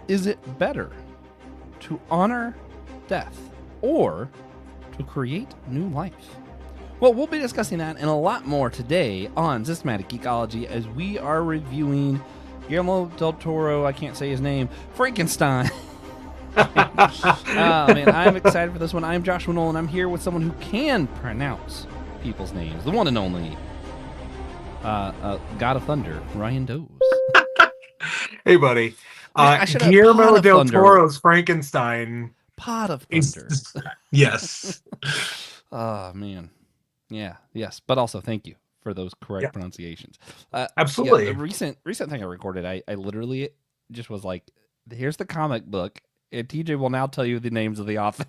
Is it better to honor death or to create new life? Well, we'll be discussing that and a lot more today on Systematic Geekology as we are reviewing Guillermo del Toro, I can't say his name, Frankenstein. Man, I'm excited for this one. I'm Joshua Noel, and I'm here with someone who can pronounce people's names. The one and only God of Thunder, Ryan Doze. Hey, buddy. Guillermo del Toro's Frankenstein. Pot of Thunder. Yes. Oh, man. Yeah, yes. But also, thank you for those correct pronunciations. Absolutely. Yeah, the recent thing I recorded, I literally just was like, here's the comic book, and TJ will now tell you the names of the author.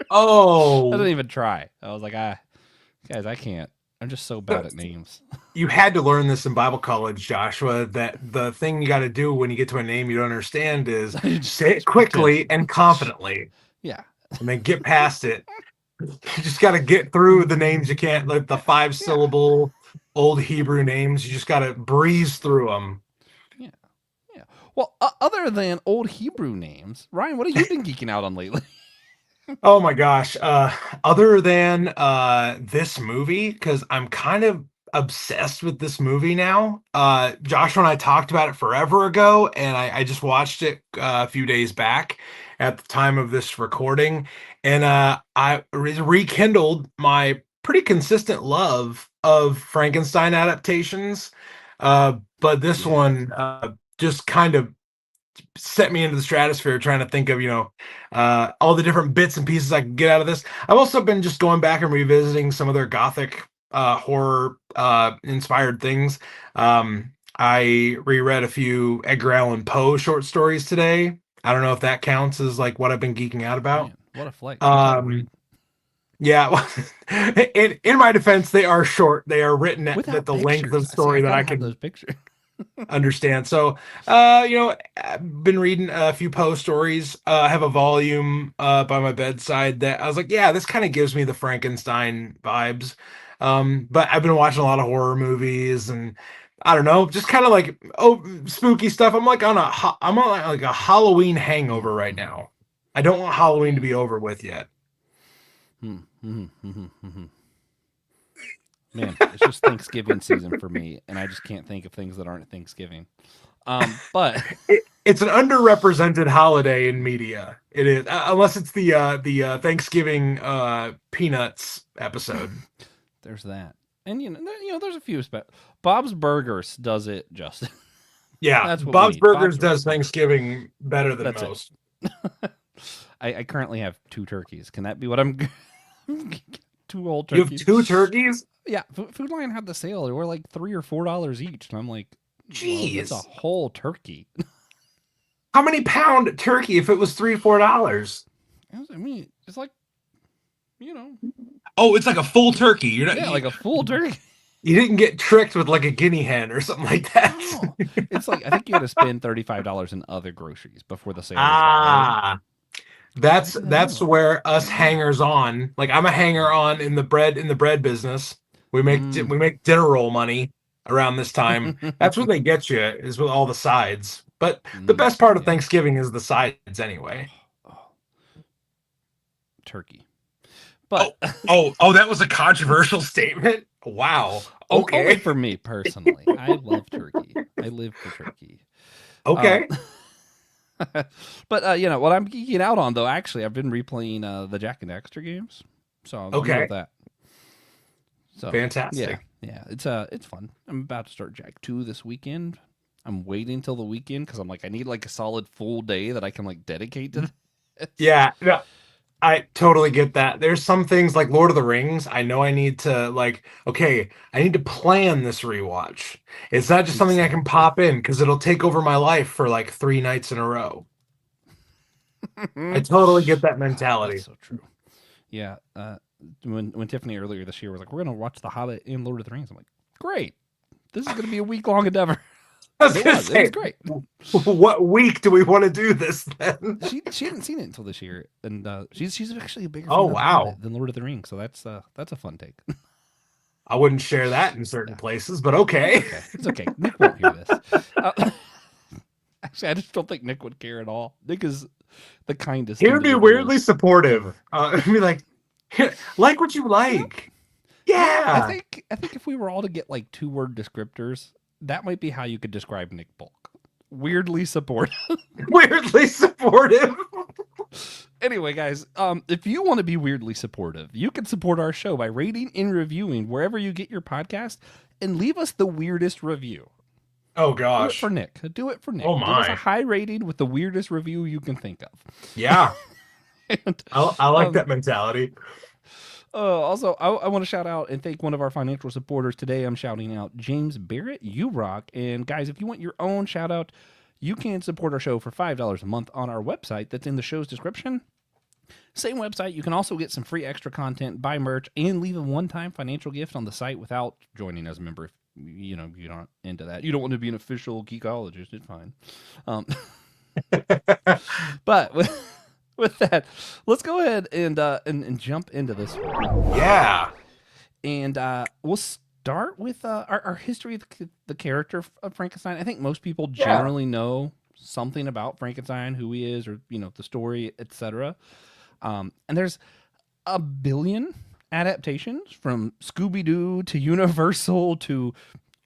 Oh. I didn't even try. I was like, guys, I can't. I'm just so bad at names. You had to learn this in Bible college, Joshua, that the thing you got to do when you get to a name you don't understand is say it quickly and confidently. Yeah. And then get past it. You just got to get through the names you can't, like the 5-syllable old Hebrew names. You just got to breeze through them. Yeah. Yeah. Well, other than old Hebrew names, Ryan, what have you been geeking out on lately? Oh my gosh. Other than this movie, because I'm kind of obsessed with this movie now. Joshua and I talked about it forever ago, and I just watched it a few days back at the time of this recording. And I rekindled my pretty consistent love of Frankenstein adaptations. But this one just kind of set me into the stratosphere trying to think of, all the different bits and pieces I can get out of this. I've also been just going back and revisiting some of their gothic horror inspired things. I reread a few Edgar Allan Poe short stories today. I don't know if that counts as like what I've been geeking out about. Man, what a flight. Yeah, well, in my defense, they are short. They are written at the length of story that I can those pictures. understand. So, I've been reading a few Poe stories. I have a volume by my bedside that I was like, yeah, this kind of gives me the Frankenstein vibes. But I've been watching a lot of horror movies and I don't know, just kind of like spooky stuff. I'm like on a Halloween hangover right now. I don't want Halloween to be over with yet. Man, it's just Thanksgiving season for me, and I just can't think of things that aren't Thanksgiving. But it's an underrepresented holiday in media. It is, unless it's the Thanksgiving Peanuts episode. There's that, and there's a few. Bob's Burgers does it justice. Yeah, that's what Bob's Burgers does Thanksgiving better than most. I currently have 2 turkeys. Can that be what I'm? 2 old turkeys. You have 2 turkeys? Yeah, Food Lion had the sale. They were like $3 or $4 each, and I'm like, geez, it's a whole turkey. How many pound turkey if it was $3-4? I mean, it's like, Oh, it's like a full turkey. You're not, like a full turkey. You didn't get tricked with like a guinea hen or something like that. No. It's like I think you had to spend $35 in other groceries before the sale. That's where us hangers on. Like I'm a hanger on in the bread business. We make dinner roll money around this time. That's what they get you is with all the sides. But the best part of Thanksgiving is the sides anyway. Turkey. But that was a controversial statement. Wow. Okay. Only for me personally. I love turkey. I live for turkey. Okay. But what I'm geeking out on though, actually, I've been replaying the Jak and Daxter games. So I'm with that. So fantastic. Yeah, it's fun. I'm about to start Jak 2 this weekend. I'm waiting till the weekend because I'm like I need like a solid full day that I can like dedicate to this. Yeah, no, I totally get that. There's some things like Lord of the Rings. I know I need to I need to plan this rewatch. It's not just something I can pop in because it'll take over my life for like 3 nights in a row. I totally get that mentality. That's so true. Yeah. When Tiffany earlier this year was like, we're going to watch The Hobbit and Lord of the Rings. I'm like, great. This is going to be a week-long endeavor. It was great. What week do we want to do this then? She hadn't seen it until this year, and she's actually a bigger fan than Lord of the Rings, so that's a fun take. I wouldn't share that in certain places, but okay. It's okay. Nick won't hear this. I just don't think Nick would care at all. Nick is the kindest He would be individual weirdly supportive. ever. Be like, like what you Yep. like. Yeah, I Yeah. think I think if we were all to get like 2-word descriptors, that might be how you could describe Nick Bulk. Weirdly supportive. Weirdly supportive. Anyway, guys, if you want to be weirdly supportive, you can support our show by rating and reviewing wherever you get your podcast, and leave us the weirdest review. Oh Do it for gosh. Nick. Do it for Nick. Oh Give us a my. high rating with the weirdest review you can think of. Yeah. And, I like that mentality. also, I want to shout out and thank one of our financial supporters today. I'm shouting out James Barrett. You rock. And guys, if you want your own shout out, you can support our show for $5 a month on our website that's in the show's description. Same website. You can also get some free extra content, buy merch, and leave a one-time financial gift on the site without joining as a member. If you're not into that, you don't want to be an official geekologist. It's fine. But with that, let's go ahead and jump into this one. Yeah. And we'll start with our history of the character of Frankenstein. I think most people generally know something about Frankenstein, who he is, or the story, etc. And there's a billion adaptations from Scooby-Doo to Universal to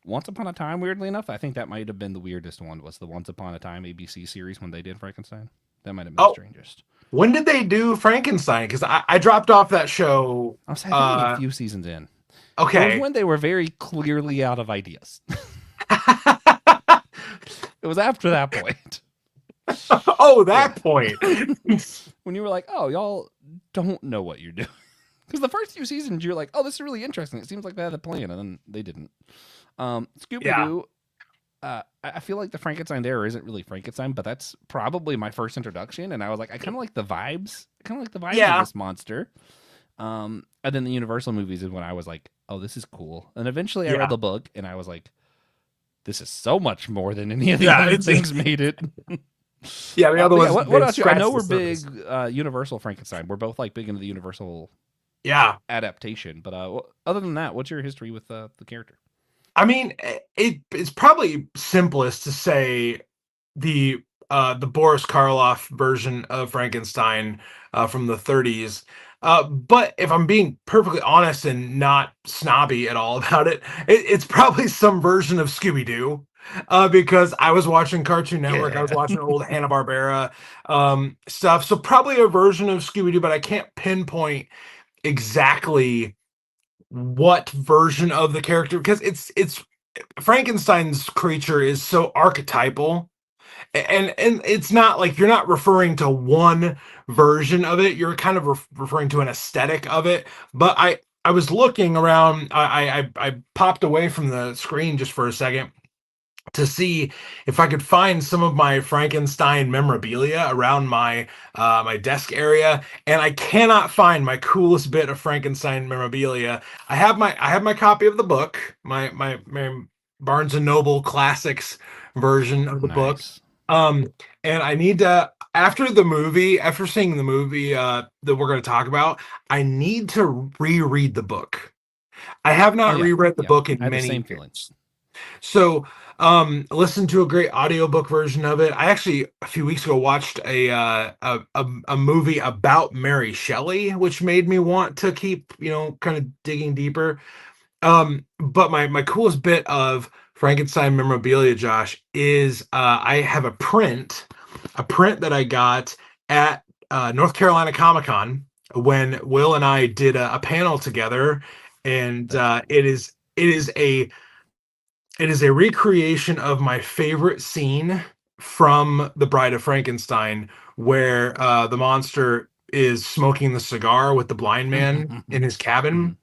Once Upon a Time. Weirdly enough, I think that might have been the weirdest one, was the Once Upon a Time ABC series when they did Frankenstein. That might have been the strangest. When did they do Frankenstein? Because I dropped off that show. I think a few seasons in. Okay. It was when they were very clearly out of ideas. It was after that point. Oh, that point. When you were like, oh, y'all don't know what you're doing. Because the first few seasons, you're like, oh, this is really interesting. It seems like they had a plan, and then they didn't. Scooby-Doo, I feel like the Frankenstein there isn't really Frankenstein, but that's probably my first introduction, and I was like, I kind of like the vibes. Of this monster. And then the Universal movies is when I was like, oh, this is cool. And eventually I read the book, and I was like, this is so much more than any of the other things made it. Yeah, the other ones. What about you? I know we're big Universal Frankenstein. We're both like big into the Universal adaptation. But other than that, what's your history with the character? I mean, it's probably simplest to say the Boris Karloff version of Frankenstein from the 30s. But if I'm being perfectly honest and not snobby at all about it, it's probably some version of Scooby-Doo. Because I was watching Cartoon Network, I was watching old Hanna-Barbera stuff. So probably a version of Scooby-Doo, but I can't pinpoint exactly what version of the character, because it's Frankenstein's creature is so archetypal. And it's not like you're not referring to one version of it. You're kind of referring to an aesthetic of it. But I was looking around. I popped away from the screen just for a second to see if I could find some of my Frankenstein memorabilia around my my desk area, and I cannot find my coolest bit of Frankenstein memorabilia. I have my copy of the book, my Barnes and Noble Classics version of the book. And I need to, after seeing the movie that we're going to talk about, I need to reread the book. I have not reread the book in many years. So, listened to a great audiobook version of it. I actually a few weeks ago watched a movie about Mary Shelley, which made me want to keep, kind of digging deeper. But my coolest bit of Frankenstein memorabilia, Josh, is I have a print that I got at North Carolina Comic-Con when Will and I did a panel together, and it is a recreation of my favorite scene from The Bride of Frankenstein, where the monster is smoking the cigar with the blind man in his cabin.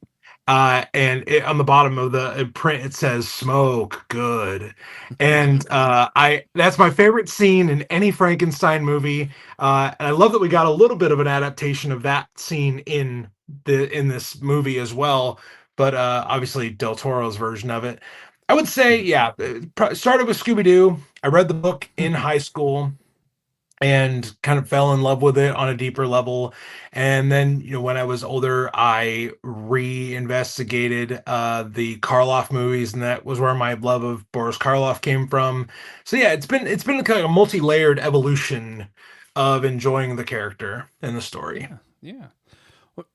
And on the bottom of the print, it says "Smoke Good," and that's my favorite scene in any Frankenstein movie. And I love that we got a little bit of an adaptation of that scene in this movie as well. But obviously, Del Toro's version of it. I would say, started with Scooby-Doo. I read the book in high school. and kind of fell in love with it on a deeper level. And then, when I was older, I re-investigated the Karloff movies, and that was where my love of Boris Karloff came from. So yeah, it's been kind of a multi-layered evolution of enjoying the character and the story. Yeah, yeah.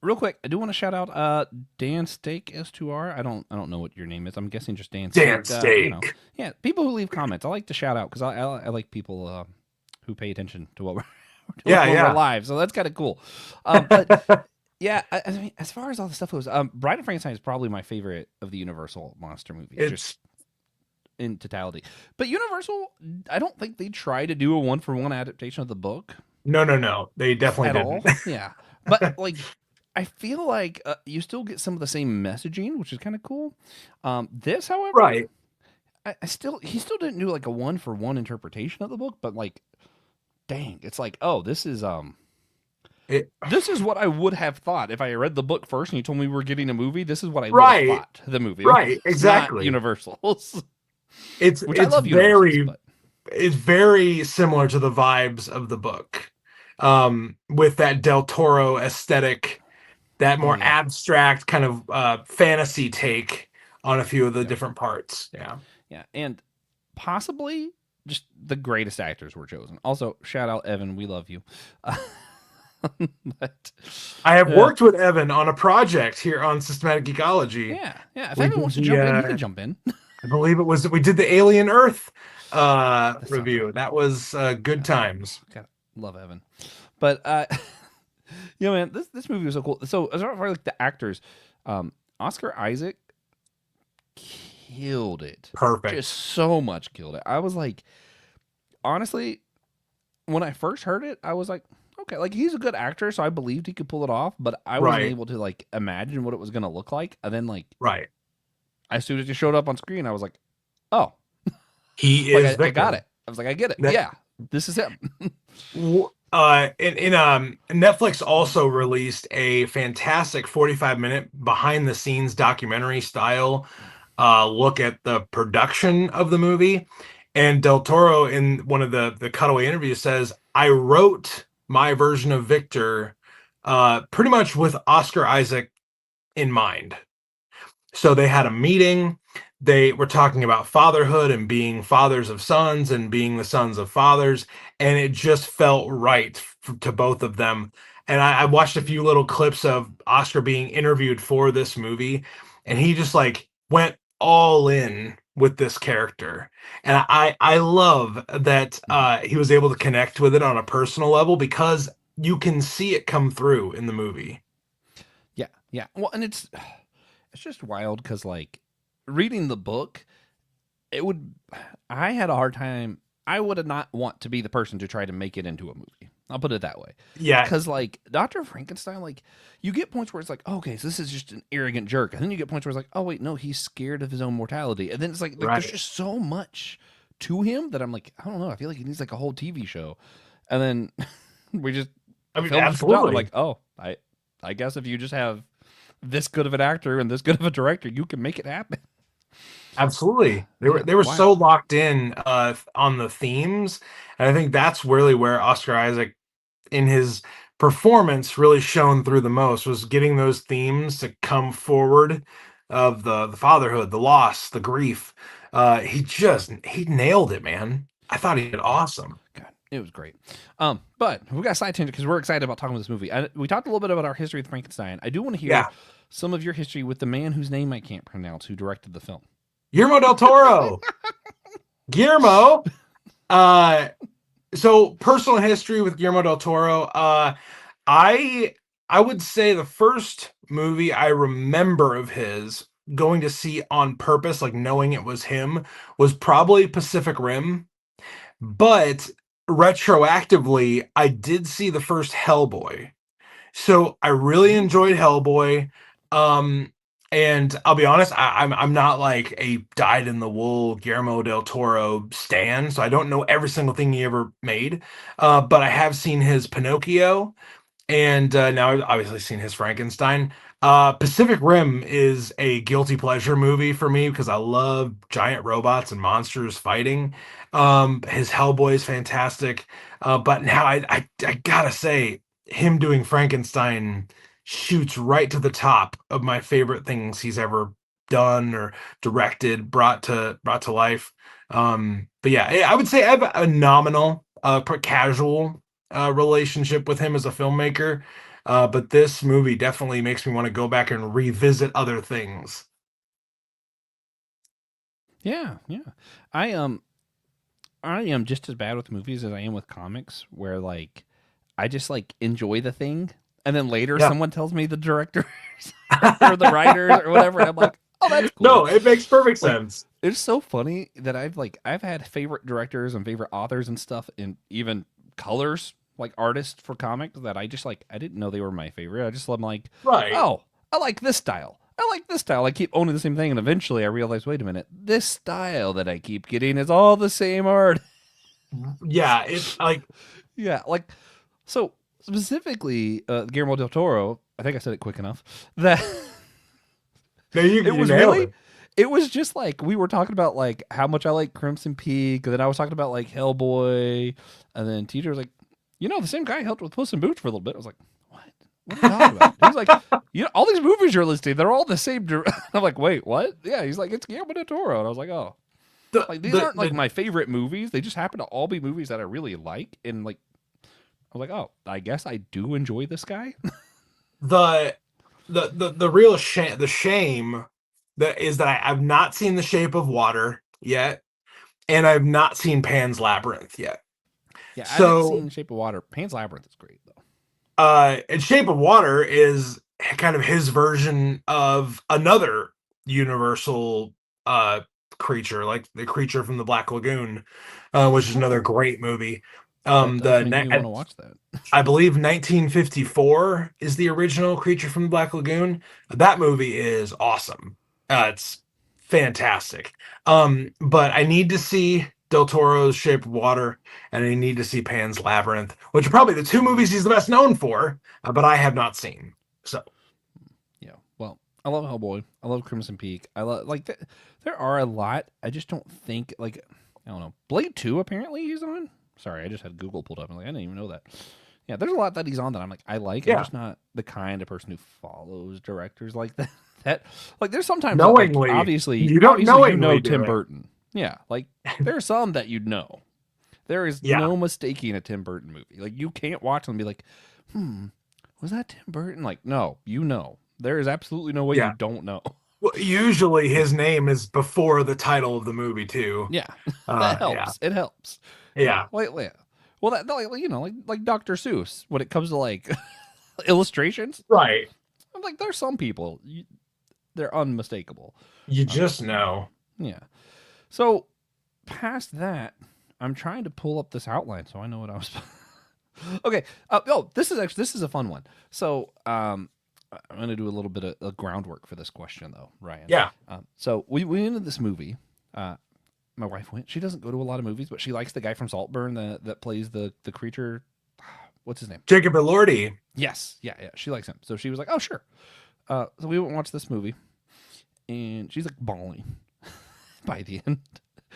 Real quick, I do want to shout out Dan Steak S2R. I don't know what your name is. I'm guessing just Dan Steak. Dan Steak. Yeah, people who leave comments. I like to shout out because I like people who pay attention to what we're doing Yeah, when we're yeah. live. So that's kind of cool. But yeah, I mean, as far as all the stuff goes, Bride of Frankenstein is probably my favorite of the Universal monster movies, just It's in totality. But Universal, I don't think they try to do a one-for-one adaptation of the book no, no, no. They definitely at didn't. all. Yeah, but like I feel like you still get some of the same messaging, which is kind of cool. This, however, Right. he still didn't do like a one for one interpretation of the book, but like, dang, it's like, oh, It, this is what I would have thought if I read the book first and you told me we were getting a movie. This is what I would have right. thought the movie. Right. It's not Exactly. Universal's, It's which I it's love Universal's, very but it's very similar to the vibes of the book, with that Del Toro aesthetic, that oh more yeah, abstract kind of fantasy take on a few of the yep, different parts. Yeah. yeah, and possibly just the greatest actors were chosen. Also, shout out Evan, we love you. But I have uh, worked with Evan on a project here on Systematic Geekology. yeah, yeah. If We Evan did wants to the jump in, he can jump in. I believe it was we did the Alien Earth That sounds review. right. That was good Yeah, times. God, love Evan. But man, this movie was so cool. So as far as like the actors, Oscar Isaac killed it. Just Perfect. so much killed it. I was like, honestly, when I first heard it, I was like, okay, like he's a good actor, so I believed he could pull it off, but I wasn't Right. able to like imagine what it was gonna look like. And then like Right. as soon as it showed up on screen, I was like, oh, He like is I got Victor. it. I was like, I get it. That Yeah, this is him. Netflix also released a fantastic 45-minute behind the scenes documentary style look at the production of the movie. And Del Toro, in one of the cutaway interviews, says, I wrote my version of Victor pretty much with Oscar Isaac in mind. So they had a meeting. They were talking about fatherhood and being fathers of sons and being the sons of fathers. And it just felt right to both of them. And I watched a few little clips of Oscar being interviewed for this movie, and he just like went all in with this character. And I love that Mhm. he was able to connect with it on a personal level because you can see it come through in the movie. Yeah, yeah. Well, and it's just wild because like reading the book, it would. I had a hard time. I would not want to be the person to try to make it into a movie. I'll put it that way. Yeah, Because like Doctor Frankenstein, like you get points where it's like, oh, okay, so this is just an arrogant jerk, and then you get points where it's like, oh wait, no, he's scared of his own mortality, and then it's like there's right. just so much to him that I'm like, I don't know. I feel like he needs like a whole TV show, and then we just I the mean, film just comes out. And I'm absolutely. like, oh, I guess if you just have this good of an actor and this good of a director, you can make it happen. Absolutely. They were Yeah, they were so wild. locked in on the themes. And I think that's really where Oscar Isaac in his performance really shone through the most, was getting those themes to come forward of the fatherhood, the loss, the grief. He nailed it, man. I thought he did Yeah, awesome. God, it was great. But we got a side tangent because we're excited about talking about this movie. We talked a little bit about our history with Frankenstein. I do want to hear Yeah. some of your history with the man whose name I can't pronounce who directed the film. Guillermo del Toro. Guillermo. Uh so personal history with Guillermo del Toro. I I would say the first movie I remember of his going to see on purpose, like knowing it was him, was probably Pacific Rim. But retroactively, I did see the first Hellboy. So I really Ooh, enjoyed Hellboy. Um, and I'll be honest, I'm not like a dyed in the wool Guillermo del Toro stan, so I don't know every single thing he ever made. But I have seen his Pinocchio, and now I've obviously seen his Frankenstein. Pacific Rim is a guilty pleasure movie for me because I love giant robots and monsters fighting. His Hellboy is fantastic. But now I gotta say, him doing Frankenstein shoots right to the top of my favorite things he's ever done or directed, brought to life. But yeah, I would say I have a nominal, casual relationship with him as a filmmaker. But this movie definitely makes me want to go back and revisit other things. Yeah, yeah. I um I am just as bad with movies as I am with comics, where like I just like enjoy the thing, and then later Yeah. someone tells me the directors or the writers or whatever, and I'm like, oh, that's cool. No, it makes perfect Like, sense. it's so funny that I've had favorite directors and favorite authors and stuff, and even colors like artists for comics that I just like. I didn't know they were my favorite. I just am like, Right. oh, I like this style. I like this style. I keep owning the same thing, and eventually I realize, wait a minute, this style that I keep getting is all the same art. Yeah, it's like Yeah, like so specifically, Guillermo del Toro. I think I said it quick enough. That no, you, it you was nailed really, it. it was just like we were talking about like how much I like Crimson Peak, and then I was talking about like Hellboy, and then teacher was like, the same guy helped with Puss in Boots for a little bit. I was like, what? What are you talking about? He's like, all these movies you're listing, they're all the same. I'm like, wait, what? Yeah, he's like, it's Guillermo del Toro, and I was like, oh, The like these the aren't like the my favorite movies. They just happen to all be movies that I really like, and like I was like, oh, I guess I do enjoy this guy. the the real shame the shame that is that I've not seen The Shape of Water yet, and I've not seen Pan's Labyrinth yet. Yeah, I haven't So seen Shape of Water. Pan's Labyrinth is great though. and Shape of Water is kind of his version of another universal uh creature, like the creature from the Black Lagoon, which is another Oh, great movie. that does make me want to watch that. I believe 1954 is the original Creature from the Black Lagoon. That movie is awesome. It's fantastic. But I need to see Del Toro's Shape of Water, and I need to see Pan's Labyrinth, which are probably the two movies he's the best known for, but I have not seen. So, Yeah. Well, I love Hellboy. I love Crimson Peak. I love there are a lot. I just don't think like I don't know. Blade 2 apparently he's on. Sorry, I just had Google pulled up. I'm like, I didn't even know that. Yeah, there's a lot that he's on that I'm like, I like. I'm yeah, just not the kind of person who follows directors like that. That like there's sometimes that, like knowingly, obviously you don't obviously you know knowingly do Tim it. Burton. Yeah, like there are some that you'd know. There is Yeah. no mistaking a Tim Burton movie. Like you can't watch them and be like, was that Tim Burton? Like, no, you know. There is absolutely no way you Yeah. don't know. Well, usually his name is before the title of the movie too. Yeah, that Yeah. helps. It helps. Yeah, Yeah. like yeah. Well, like like Dr. Seuss when it comes to like illustrations. Right. I'm like, there's some people they're unmistakable. You Um, just know. yeah. So past that, I'm trying to pull up this outline so I know what I was. Okay. This is a fun one. So I'm going to do a little bit of groundwork for this question though, Ryan. Yeah. So we went into this movie. My wife went. She doesn't go to a lot of movies, but she likes the guy from Saltburn that plays the creature. What's his name? Jacob Elordi. Yes, yeah, yeah. She likes him, so she was like, "Oh, sure." So we went and watched this movie, and she's like bawling by the end.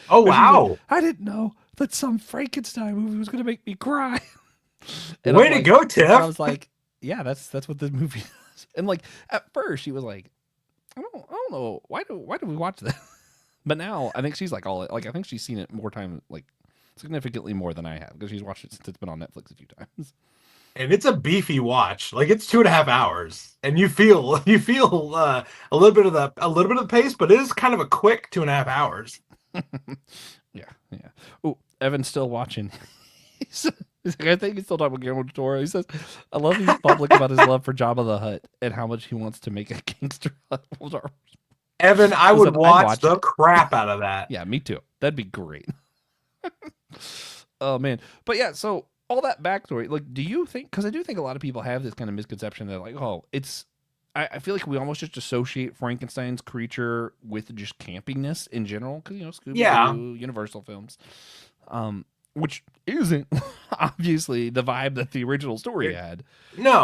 Oh And she's like, wow. I didn't know that some Frankenstein movie was going to make me cry. And Way I'm to like, go, and I Tiff. was like, yeah, that's what this movie is. And like at first she was like, I don't know why do we watch that? But now I think she's like all like I think she's seen it more time like significantly more than I have because she's watched it since it's been on Netflix a few times. And it's a beefy watch. Like it's 2.5 hours. And you feel a little bit of the pace, but it is kind of a quick 2.5 hours. Yeah, yeah. Oh, Evan's still watching. He's like, I think he's still talking about Guillermo del Toro. He says, I love he's public about his love for Jabba the Hutt and how much he wants to make a gangster Star Evan, I would Listen, I'd watch the it. crap out of that. Yeah, me too. That'd be great. Oh man. But yeah, so all that backstory, like, do you think because I do think a lot of people have this kind of misconception that like, oh, it's I feel like we almost just associate Frankenstein's creature with just campiness in general, because Scooby Yeah. Doo, Universal films. which isn't obviously the vibe that the original story It- had.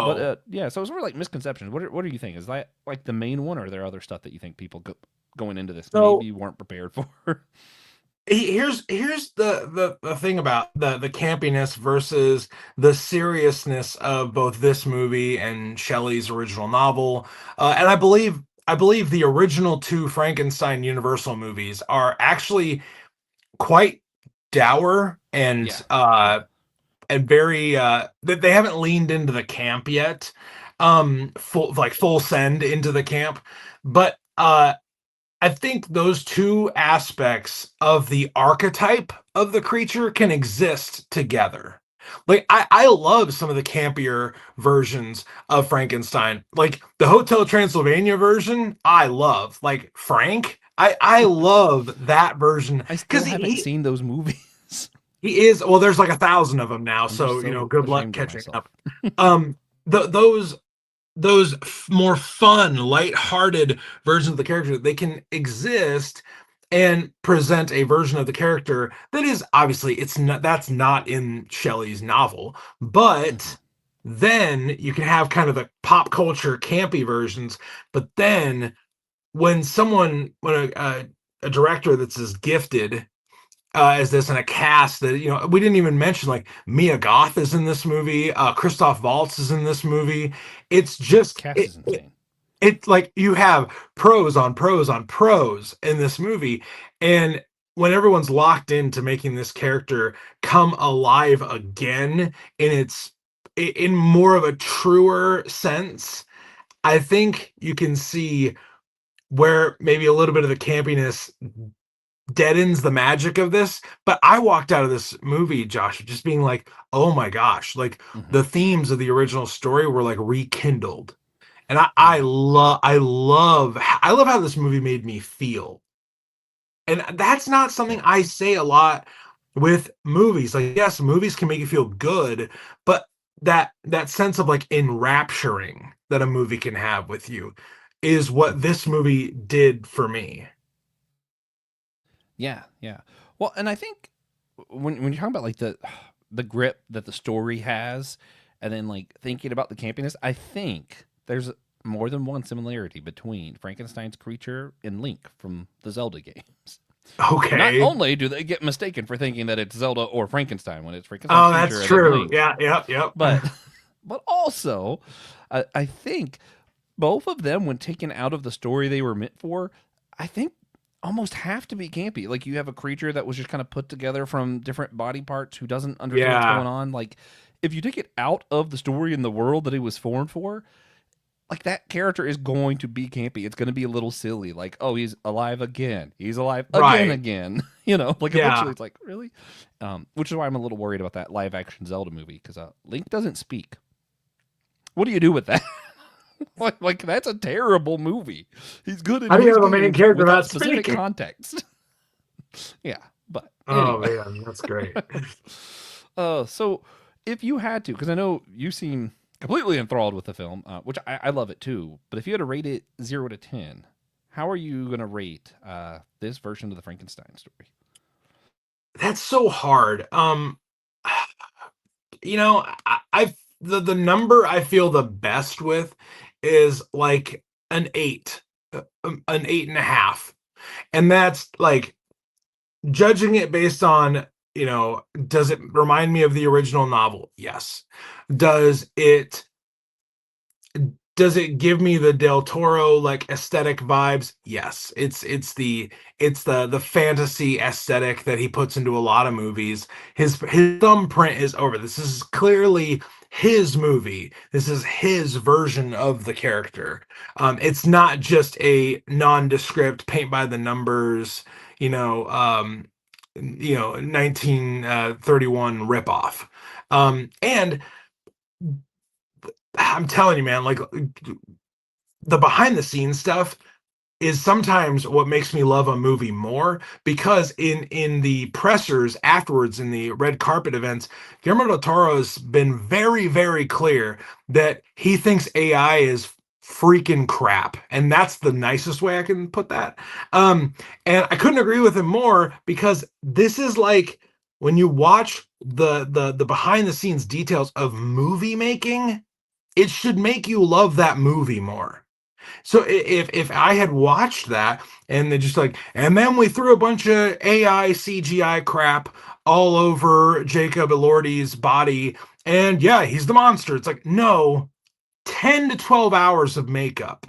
But no. yeah, so it's sort of like misconceptions. What do you think? Is that like the main one, or are there other stuff that you think people going into this So maybe weren't prepared for? here's the thing about the campiness versus the seriousness of both this movie and Shelley's original novel. And I believe the original two Frankenstein Universal movies are actually quite dour Yeah, yeah. and very that they haven't leaned into the camp yet, full send into the camp. But I think those two aspects of the archetype of the creature can exist together. Like I love some of the campier versions of Frankenstein. Like the Hotel Transylvania version, I love. Like Frank, I love that version I because still haven't seen those movies. he is, well, there's like 1,000 of them now, I'm just so so good luck ashamed of catching myself. up. Um, those more fun, light-hearted versions of the character, they can exist and present a version of the character that is obviously it's not that's not in Shelley's novel, Hmm. but then you can have kind of the pop culture campy versions. But then when a director that's as gifted as this, and a cast that we didn't even mention, like Mia Goth is in this movie, Christoph Waltz is in this movie. It's Yeah, just cast is insane. it like you have pros on pros on pros in this movie. And when everyone's locked into making this character come alive again in more of a truer sense, I think you can see where maybe a little bit of the campiness deadens the magic of this. But I walked out of this movie, Josh, just being like, oh my gosh, like Hmm. the themes of the original story were like rekindled. And I, I Yeah. love I love I love how this movie made me feel. And that's not something Yeah. I say a lot with movies. Like, yes, movies can make you feel good, but that sense of like enrapturing that a movie can have with you is what Hmm. this movie did for me. Yeah. Yeah. Well, and I think when you're talking about like the grip that the story has, and then like thinking about the campiness, I think there's more than one similarity between Frankenstein's creature and Link from the Zelda games. Not Okay. only do they get mistaken for thinking that it's Zelda or Frankenstein when it's Frankenstein's Oh, that's creature and then true. Link, Yeah, yep, yep. but but also I think both of them, when taken out of the story they were meant for, I think almost have to be campy. Like you have a creature that was just kind of put together from different body parts who doesn't understand what's Yeah, going on. Like if you take it out of the story and the world that it was formed for, like that character is going to be campy. It's going to be a little silly. Like, oh, he's alive again. He's alive again, right. again. You know, like eventually Yeah. it's like, really? Which is why I'm a little worried about that live action Zelda movie because Link doesn't speak. What do you do with that? Like that's a terrible movie. He's good in How do you his have a main games character without not specific speaking? context. Yeah, but Oh anyway. man, that's great. So if you had to, because I know you seem completely enthralled with the film, which I love it too. But if you had to rate it 0 to 10, how are you going to rate this version of the Frankenstein story? That's so hard. I the number I feel the best with is like an eight, an 8.5, and that's like judging it based on, does it remind me of the original novel? Yes. Does it does it give me the Del Toro like aesthetic vibes? Yes. It's the fantasy aesthetic that he puts into a lot of movies. His thumbprint is over. This is clearly his movie. This is his version of the character. It's not just a nondescript paint by the numbers, 1931 ripoff. And I'm telling you, man, like the behind the scenes stuff is sometimes what makes me love a movie more, because in the pressers afterwards, in the red carpet events, Guillermo del Toro has been very very clear that he thinks AI is freaking crap, and that's the nicest way I can put that. And I couldn't agree with him more, because this is like when you watch the behind the scenes details of movie making, it should make you love that movie more. So if I had watched that and they just like, and then we threw a bunch of AI CGI crap all over Jacob Elordi's body, and yeah, he's the monster. It's like, no, 10 to 12 hours of makeup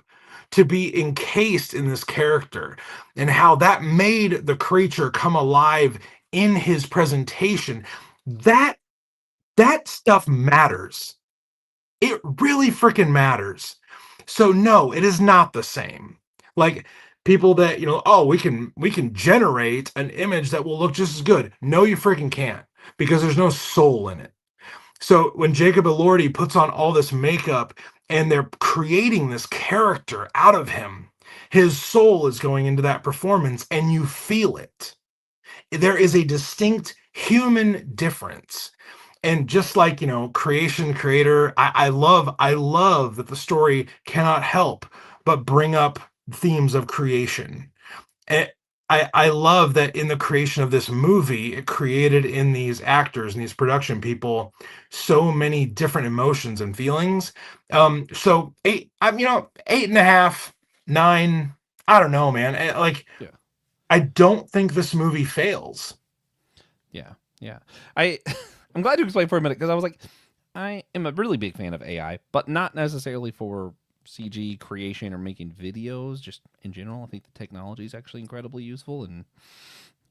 to be encased in this character, and how that made the creature come alive in his presentation. That that stuff matters. It really freaking matters. So no, it is not the same. Like people that, oh, we can generate an image that will look just as good. No, you freaking can't, because there's no soul in it. So when Jacob Elordi puts on all this makeup and they're creating this character out of him, his soul is going into that performance and you feel it. There is a distinct human difference. And just like, creation, creator, I love that the story cannot help but bring up themes of creation. And I love that in the creation of this movie, it created in these actors and these production people so many different emotions and feelings. So eight, I'm 8.5, 9. I don't know, man. Like, Yeah. I don't think this movie fails. Yeah. Yeah. I'm glad you explained for a minute, because I was like, I am a really big fan of AI, but not necessarily for CG creation or making videos. Just in general, I think the technology is actually incredibly useful, and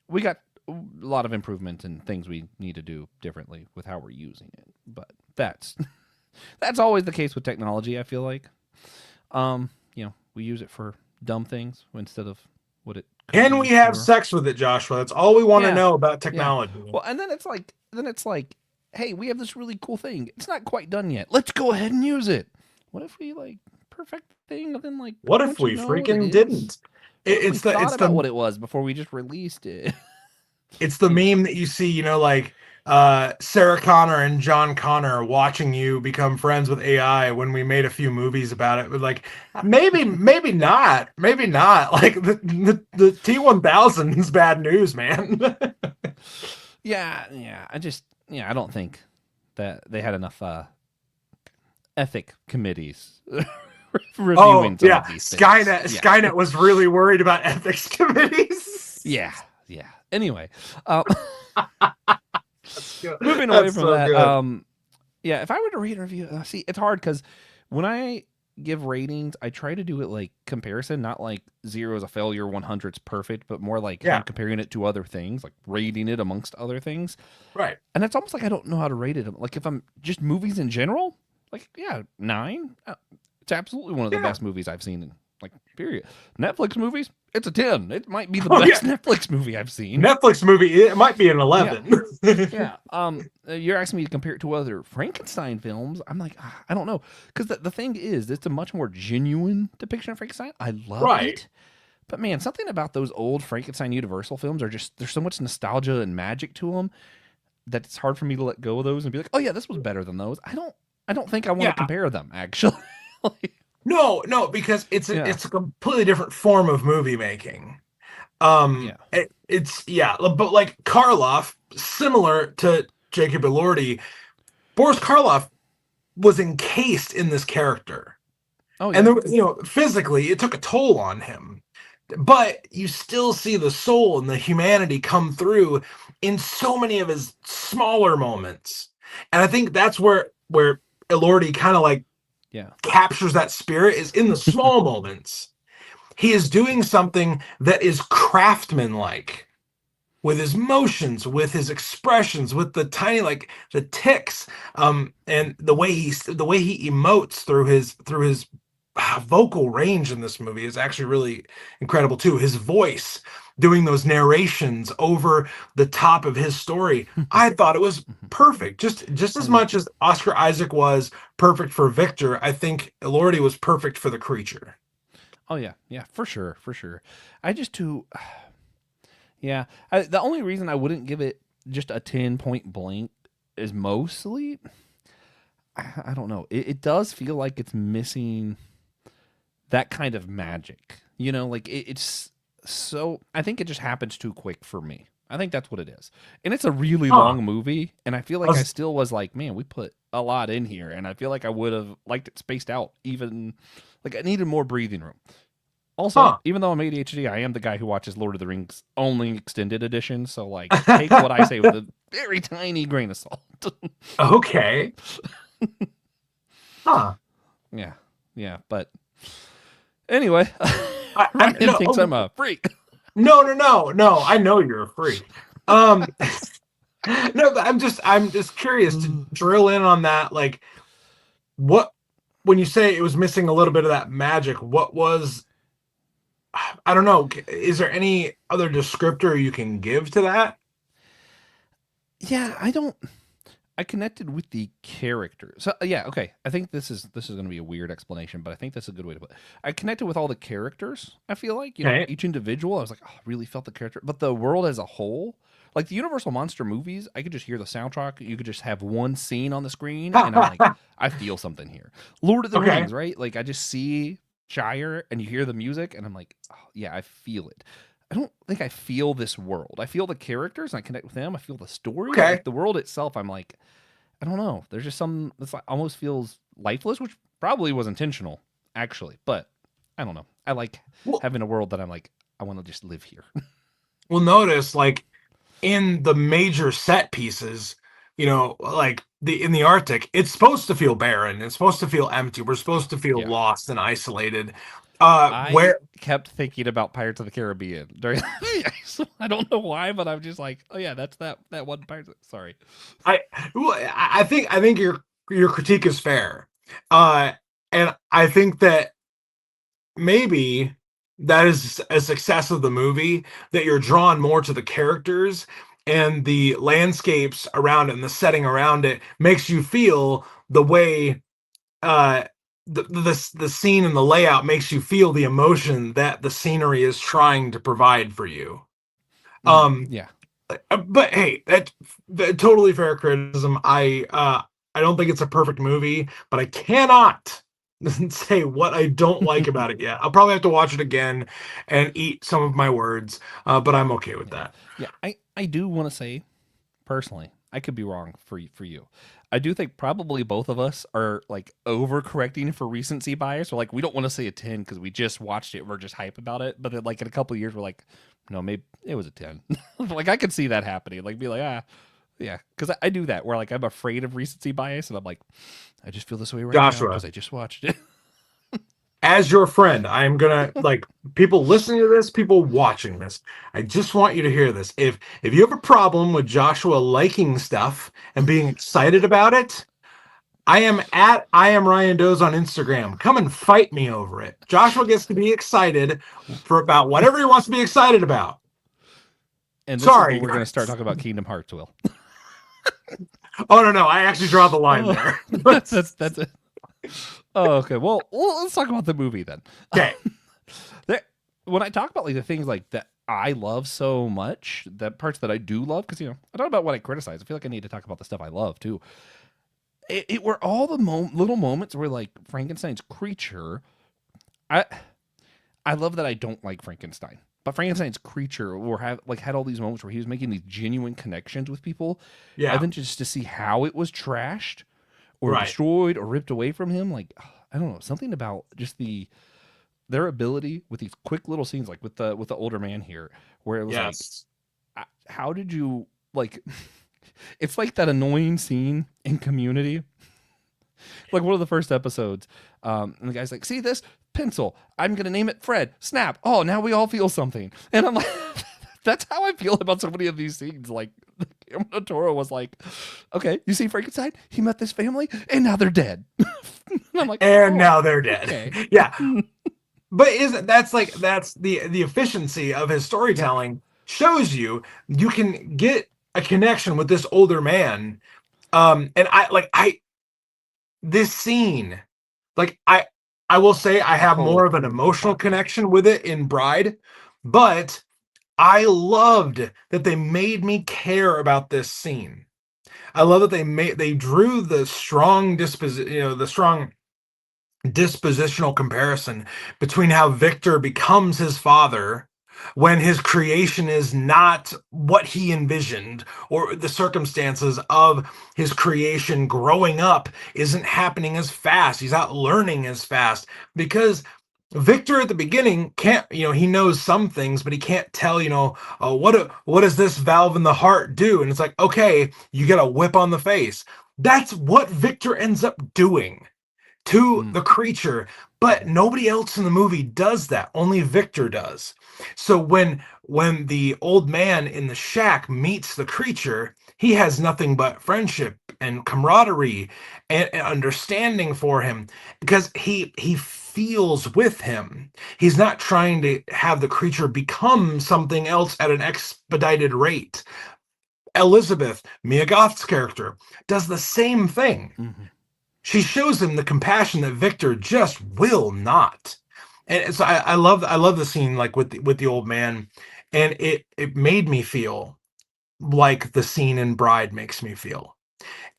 we got a lot of improvements and things we need to do differently with how we're using it. But that's always the case with technology, I feel like. We use it for dumb things instead of what it could be Can we used have for. sex with it, Joshua? That's all we want to Yeah. know about Yeah. technology. Well, and then it's like, hey, we have this really cool thing. It's not quite done yet. Let's go ahead and use it. What if we like perfect the thing, and then like What if once you we know what it freaking is, didn't? what if we It's the thought it's about the what it was before we just released it? it's the Anyway, meme that you see, like Sarah Connor and John Connor watching you become friends with AI when we made a few movies about it. But like, maybe not, maybe not. Like the T1000 is bad news, man. yeah. I don't think that they had enough ethic committees Oh reviewing some yeah, of these things. Skynet. Yeah, Skynet was really worried about ethics committees. yeah, yeah. Anyway, uh, That's good. moving away That's from so that, good. yeah, if I were to rate a review, see, it's hard because when I give ratings, I try to do it like comparison, not like 0 is a failure, 100's perfect, but more like I'm Yeah, comparing it to other things, like rating it amongst other things. right. And it's almost like I don't know how to rate it. Like if I'm just movies in general, like yeah, 9. It's absolutely one of the Yeah. best movies I've seen. Like period. Netflix movies, it's a 10. It might be the Oh best yeah, Netflix movie I've seen. Netflix movie. It might be an Yeah. 11. Yeah. You're asking me to compare it to other Frankenstein films. I'm like, I don't know, because the thing is, it's a much more genuine depiction of Frankenstein. I loved Right. it, but man, something about those old Frankenstein Universal films are just there's so much nostalgia and magic to them that it's hard for me to let go of those and be like, oh yeah, this was better than those. I don't think I want to Yeah. compare them actually. Like, No, because it's a, yeah. it's a completely different form of movie making. Yeah. It's yeah, but like Karloff, similar to Jacob Elordi, Boris Karloff was encased in this character, Oh and yeah. there, physically, it took a toll on him. But you still see the soul and the humanity come through in so many of his smaller moments, and I think that's where Elordi kind of like Yeah. captures that spirit is in the small moments. He is doing something that is craftsmanlike with his motions, with his expressions, with the tiny like the ticks, and the way he emotes through his vocal range in this movie is actually really incredible too. His voice doing those narrations over the top of his story, I thought it was perfect. Just Oh as yeah. much as Oscar Isaac was perfect for Victor, I think Elordi was perfect for the creature. Oh yeah. Yeah. For sure. For sure. I just too. Yeah. The only reason I wouldn't give it just a 10 point blank is mostly I don't know. It does feel like it's missing that kind of magic. Like it's so I think it just happens too quick for me. I think that's what it is. And it's a really Huh. long movie, and I feel I like I was- still was like, man, we put a lot in here, and I feel like I would have liked it spaced out even like I needed more breathing room. Also, huh. even though I'm ADHD, I am the guy who watches Lord of the Rings only extended edition, so like take what I say with a very tiny grain of salt. Okay. Huh. Yeah. Yeah, but anyway, I Ryan no thinks oh, I'm a freak. no. I know you're a freak. Um, no, but I'm just curious to drill in on that. Like, what when you say it was missing a little bit of that magic, what was I don't know. Is there any other descriptor you can give to that? Yeah, I connected with the character. So yeah, okay. I think this is going to be a weird explanation, but I think that's a good way to put it. I connected with all the characters. I feel like Okay. each individual. I was like, oh, I really felt the character, but the world as a whole, like the Universal Monster movies, I could just hear the soundtrack. You could just have one scene on the screen, and I'm like, I feel something here. Lord of the Okay. Rings, right? Like I just see Shire, and you hear the music, and I'm like, oh, yeah, I feel it. I don't think I feel this world. I feel the characters, and I connect with them. I feel the story, but Okay. like the world itself, I'm like, I don't know. There's just some that's like almost feels lifeless, which probably was intentional, actually. But I don't know. I like Well, having a world that I'm like, I want to just live here. we'll notice like in the major set pieces, like in the Arctic, it's supposed to feel barren. It's supposed to feel empty. We're supposed to feel Yeah. lost and isolated. I Where kept thinking about Pirates of the Caribbean during I don't know why, but I'm just like, oh yeah, that's that one Pirates. Sorry. I, well, I think your critique is fair, uh, and I think that maybe that is a success of the movie that you're drawn more to the characters and the landscapes around it and the setting around it makes you feel the way uh the scene and the layout makes you feel the emotion that the scenery is trying to provide for you. um Yeah. but hey, that totally fair criticism. I don't think it's a perfect movie, but I cannot say what I don't like about it yet. I'll probably have to watch it again and eat some of my words, but I'm okay with Yeah. that. Yeah. I do want to say personally, I could be wrong for you. I do think probably both of us are like overcorrecting for recency bias. Or like we don't want to say a 10 because we just watched it. We're just hype about it. But then, like in a couple of years, we're like, no, maybe it was a 10. Like I could see that happening. Like be like, yeah, because I do that where like I'm afraid of recency bias, and I'm like, I just feel this way right now Joshua, because I just watched it. as your friend, I'm gonna like people listening to this, people watching this. I just want you to hear this. If you have a problem with Joshua liking stuff and being excited about it, I am Ryan Doze on Instagram. Come and fight me over it. Joshua gets to be excited for about whatever he wants to be excited about. And this is where Sorry, we're going to start guys. talking about Kingdom Hearts, Will. Oh no, I actually draw the line Oh, there. that's it. Oh, okay. Well, let's talk about the movie then. Okay. There, when I talk about like the things like that I love so much, the parts that I do love, because I talk about what I criticize. I feel like I need to talk about the stuff I love too. It were all the little moments where like Frankenstein's creature. I I love that I don't like Frankenstein, but Frankenstein's creature had all these moments where he was making these genuine connections with people, Yeah. and then just to see how it was trashed or Right. destroyed or ripped away from him, like I don't know, something about just their ability with these quick little scenes, like with the older man here, where it was like, Yes. how did you like? It's like that annoying scene in Community, like one of the first episodes, and the guy's like, "See this pencil? I'm gonna name it Fred. Snap! Oh, now we all feel something." And I'm like, that's how I feel about so many of these scenes. Like Guillermo del Toro was like, "Okay, you see Frankenstein? He met this family, and now they're dead." And I'm like, And oh, now they're dead. okay. Yeah. But isn't that's the efficiency of his storytelling shows you can get a connection with this older man. And I this scene, like I will say I have Oh, more of an emotional connection with it in Bride, but I loved that they made me care about this scene. I love that they drew the strong the strong dispositional comparison between how Victor becomes his father when his creation is not what he envisioned, or the circumstances of his creation growing up isn't happening as fast. He's not learning as fast because Victor at the beginning can't, he knows some things, but he can't tell, what does this valve in the heart do? And it's like, okay, you get a whip on the face. That's what Victor ends up doing to Mm. the creature, but nobody else in the movie does that. Only Victor does. So when the old man in the shack meets the creature, he has nothing but friendship and camaraderie and understanding for him because he feels with him. He's not trying to have the creature become something else at an expedited rate. Elizabeth, Mia Goth's character, does the same thing. Mm-hmm. She shows him the compassion that Victor just will not. And so I love the scene like with the old man, and it made me feel like the scene in Bride makes me feel.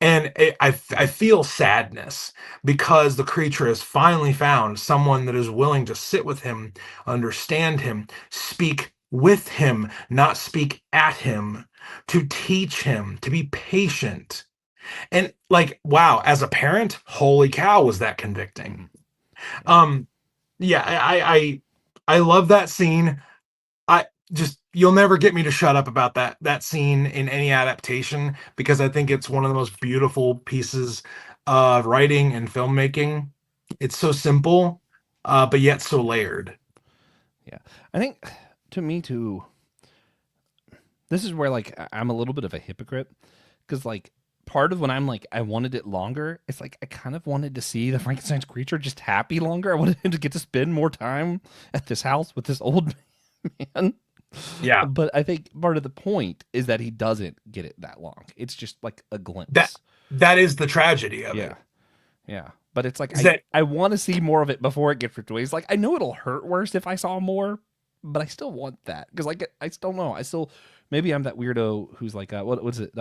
And I feel sadness because the creature has finally found someone that is willing to sit with him, understand him, speak with him, not speak at him, to teach him, to be patient. And like, wow, as a parent, holy cow, was that convicting. Mm-hmm. Yeah. Um, yeah, I love that scene. I just you'll never get me to shut up about that scene in any adaptation because I think it's one of the most beautiful pieces of writing and filmmaking. It's so simple, but yet so layered. Yeah. I think to me too, this is where like I'm a little bit of a hypocrite because like part of when I'm like I wanted it longer, it's like I kind of wanted to see the Frankenstein's creature just happy longer. I wanted him to get to spend more time at this house with this old man. Yeah, But I think part of the point is that he doesn't get it that long. It's just like a that glimpse. that is the tragedy of Yeah. it. Yeah. But it's like Is that I want to see more of it before it gets ripped away. It's like I know it'll hurt worse if I saw more, but I still want that because like I still know I still maybe I'm that weirdo who's like what's it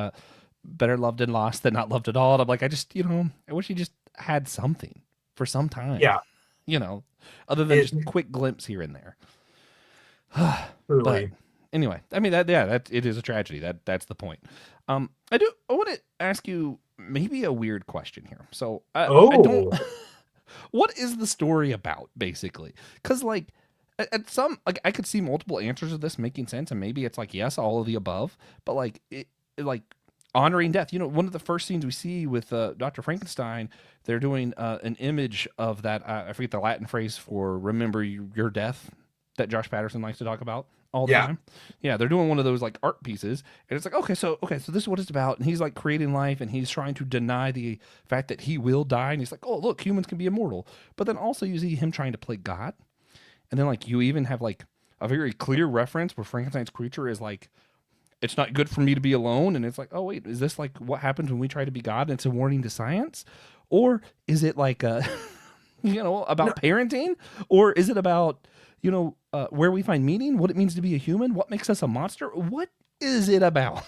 better loved and lost than not loved at all. And I'm like I just I wish he just had something for some time, yeah, you know, other than it just quick glimpse here and there. But truly. anyway, I mean that it is a tragedy. That's the point. I want to ask you maybe a weird question here. So I don't. Oh, What is the story about basically? Because like at some like I could see multiple answers of this making sense, and maybe it's like yes, all of the above. But like like honoring death. One of the first scenes we see with Dr. Frankenstein, they're doing an image of that. I forget the Latin phrase for "remember your death" that Josh Patterson likes to talk about all the yeah, time. Yeah, they're doing one of those like art pieces, and it's like okay, so this is what it's about. And he's like creating life, and he's trying to deny the fact that he will die. And he's like, oh look, humans can be immortal. But then also you see him trying to play God, and then like you even have like a very clear reference where Frankenstein's creature is like, it's not good for me to be alone, and it's like, oh wait, is this like what happens when we try to be God? And it's a warning to science, or is it like no, about parenting, or is it about where we find meaning, what it means to be a human, what makes us a monster? What is it about?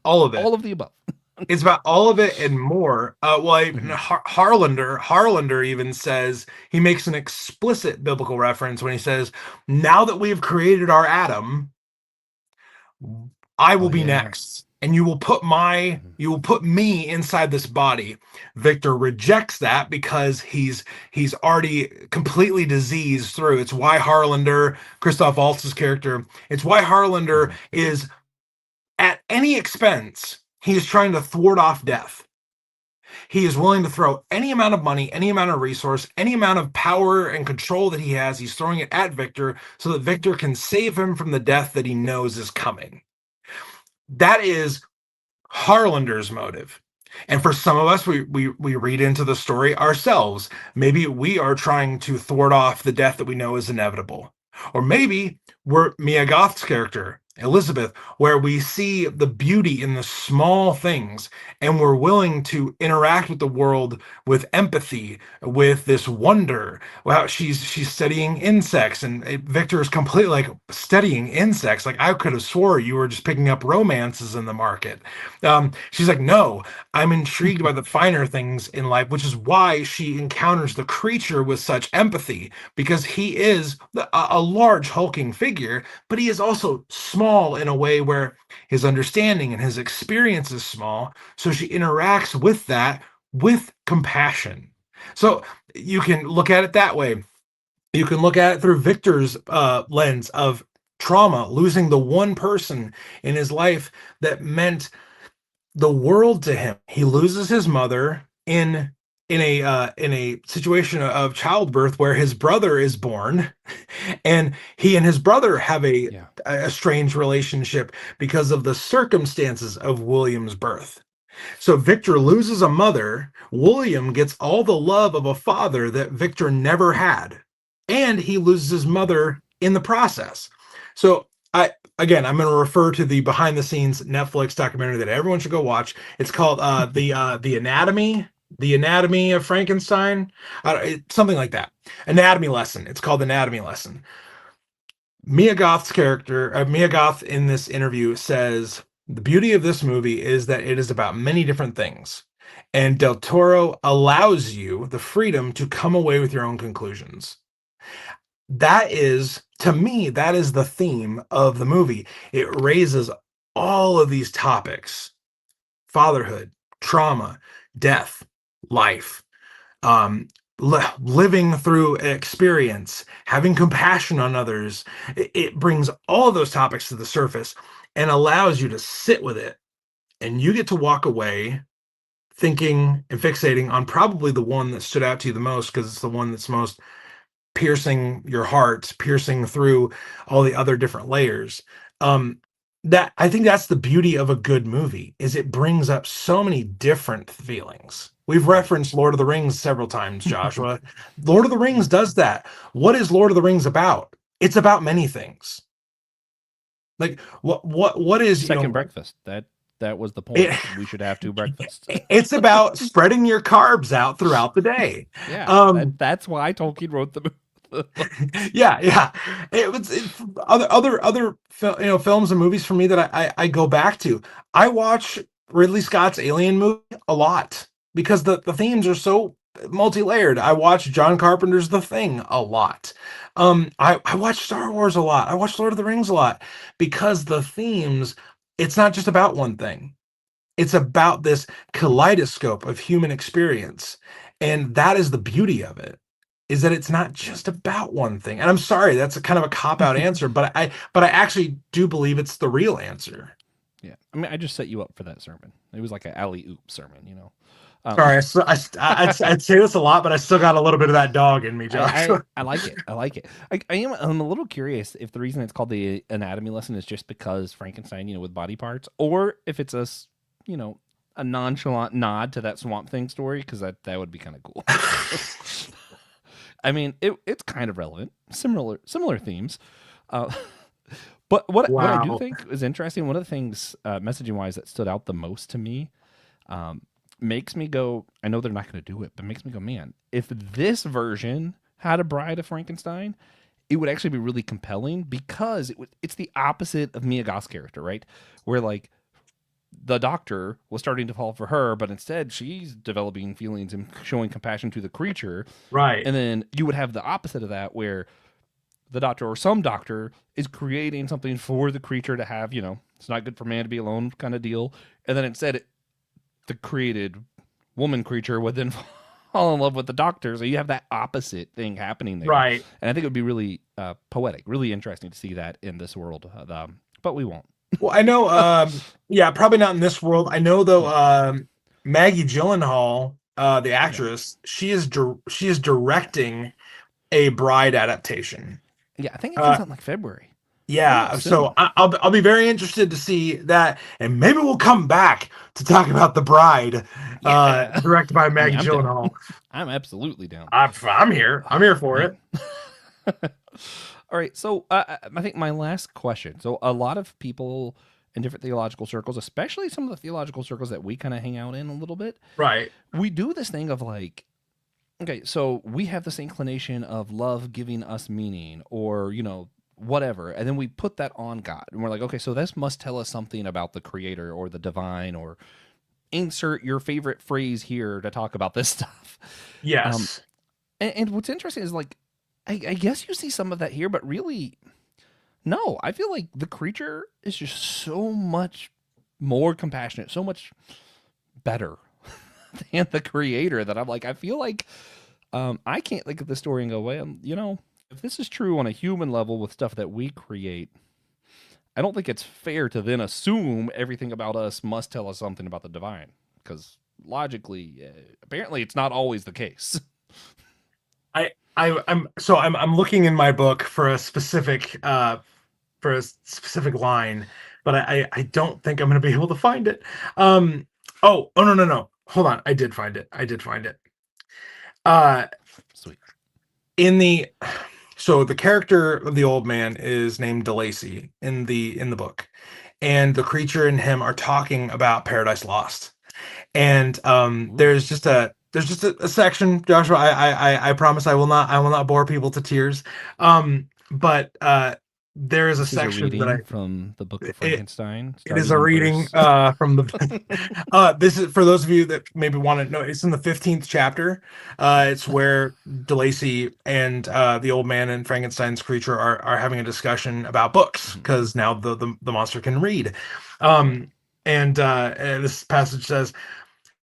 all of it. All of the above. It's about all of it and more. Well, even Mhm. Harlander even says he makes an explicit biblical reference when he says, "Now that we have created our Adam, I Oh will be yeah. next, and Mhm. you will put me inside this body." Victor rejects that because he's already completely diseased through. It's why Harlander, Christoph Waltz's character, it's why Harlander Mhm. is at any expense. He is trying to thwart off death. He is willing to throw any amount of money, any amount of resource, any amount of power and control that he has. He's throwing it at Victor so that Victor can save him from the death that he knows is coming. That is Harlander's motive. And for some of us, we read into the story ourselves. Maybe we are trying to thwart off the death that we know is inevitable. Or maybe we're Mia Goth's character Elizabeth, where we see the beauty in the small things and we're willing to interact with the world with empathy, with this wonder. Wow, she's studying insects, and Victor is completely like studying insects. Like I could have swore you were just picking up romances in the market. She's like, no, I'm intrigued by the finer things in life, which is why she encounters the creature with such empathy, because he is a large hulking figure, but he is also small in a way where his understanding and his experience is small. So she interacts with that with compassion. So you can look at it that way. You can look at it through Victor's lens of trauma, losing the one person in his life that meant the world to him. He loses his mother in a situation of childbirth where his brother is born, and he and his brother have Yeah. a strange relationship because of the circumstances of William's birth. So Victor loses a mother. William gets all the love of a father that Victor never had, and he loses his mother in the process. So I'm going to refer to the behind the scenes Netflix documentary that everyone should go watch. It's called the Anatomy of Frankenstein, something like that. Anatomy Lesson. It's called Anatomy Lesson. Mia Goth in this interview says the beauty of this movie is that it is about many different things. And Del Toro allows you the freedom to come away with your own conclusions. That is, to me, that is the theme of the movie. It raises all of these topics: fatherhood, trauma, death, life, um, living through experience, having compassion on others. It brings all of those topics to the surface and allows you to sit with it. And you get to walk away thinking and fixating on probably the one that stood out to you the most, because it's the one that's most piercing your heart, piercing through all the other different layers. That I think that's the beauty of a good movie, is it brings up so many different feelings. We've referenced Lord of the Rings several times, Joshua. Lord of the Rings does that. What is Lord of the Rings about? It's about many things. Like what is, Second breakfast. That was the point. it, We should have two breakfasts. it's about spreading your carbs out throughout the day. Yeah, that's why Tolkien wrote the Yeah. Other films and movies for me that I go back to. I watch Ridley Scott's Alien movie a lot because the themes are so multi-layered. I watch John Carpenter's The Thing a lot. I watch Star Wars a lot. I watch Lord of the Rings a lot because the themes, it's not just about one thing. It's about this kaleidoscope of human experience. And that is the beauty of it, is that it's not just about one thing. And I'm sorry, that's a kind of a cop-out answer, but I actually do believe it's the real answer. Yeah, I mean, I just set you up for that sermon. It was like an alley-oop sermon, you know. Sorry, I'd say this a lot, but I still got a little bit of that dog in me, Joshua. I like it. I like it. I'm a little curious if the reason it's called the anatomy lesson is just because Frankenstein, with body parts, or if it's a nonchalant nod to that Swamp Thing story, because that would be kind of cool. I mean, it's kind of relevant, similar themes. But what I do think is interesting, one of the things messaging wise that stood out the most to me, makes me go, I know they're not going to do it, but makes me go, man, if this version had a Bride of Frankenstein, it would actually be really compelling, because it's the opposite of Mia Goth's character, right? Where like the doctor was starting to fall for her, but instead she's developing feelings and showing compassion to the creature. Right. And then you would have the opposite of that, where the doctor or some doctor is creating something for the creature to have, it's not good for man to be alone kind of deal. And then instead, the created woman creature would then fall in love with the doctor. So you have that opposite thing happening there. Right. And I think it would be really poetic, really interesting to see that in this world. But we won't. Well, I know, probably not in this world. I know, though, Maggie Gyllenhaal, the actress, she is directing a Bride adaptation. Yeah, I think it comes out in like February. Yeah, so I'll be very interested to see that, and maybe we'll come back to talk about The Bride, directed by Maggie Gyllenhaal. I'm absolutely down. I'm here. I'm here for it. All right. So I think my last question. So a lot of people in different theological circles, especially some of the theological circles that we kind of hang out in a little bit, Right. we do this thing of like, okay, so we have this inclination of love giving us meaning or, whatever. And then we put that on God. And we're like, okay, so this must tell us something about the creator or the divine or insert your favorite phrase here to talk about this stuff. Um, Yes. and what's interesting is like, I guess you see some of that here, but really, no. I feel like the creature is just so much more compassionate, so much better than the creator that I'm like, I feel like I can't look at the story and go, well, if this is true on a human level with stuff that we create, I don't think it's fair to then assume everything about us must tell us something about the divine because logically, apparently, it's not always the case. I'm looking in my book for a specific line, but I don't think I'm going to be able to find it. Oh, no. Hold on. I did find it. Uh Sweet. in the so the character of the old man is named DeLacy in the book, and the creature and him are talking about Paradise Lost. And Ooh. there's just a section, Joshua. I promise I will not bore people to tears. But there is a This is a section that reading from the book of it, Frankenstein, it is starting a in reading verse. from the this is for those of you that maybe want to know. It's in the 15th chapter. It's where DeLacy and the old man and Frankenstein's creature are having a discussion about books Mhm. because now the monster can read. Right. Um, and this passage says,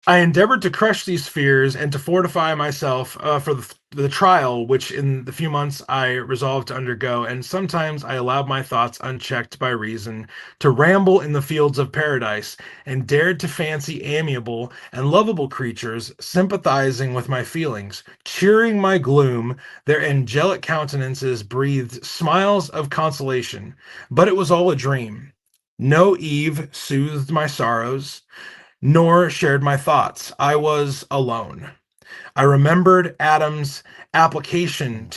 I endeavored to crush these fears and to fortify myself for the trial which in the few months I resolved to undergo, and sometimes I allowed my thoughts unchecked by reason to ramble in the fields of paradise, and dared to fancy amiable and lovable creatures sympathizing with my feelings, cheering my gloom. Their angelic countenances breathed smiles of consolation, but it was all a dream. No Eve soothed my sorrows, nor shared my thoughts. I was alone. I remembered Adam's application Mhm.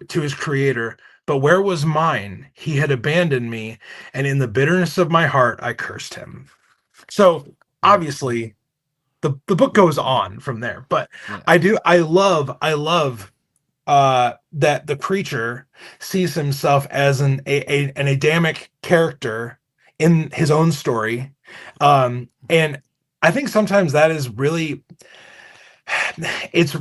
to his creator, but where was mine? He had abandoned me, and in the bitterness of my heart I cursed him. So Mm. obviously the book goes on from there, but Yeah. I love that the creature sees himself as an Adamic character in his own story, and I think sometimes that is really it's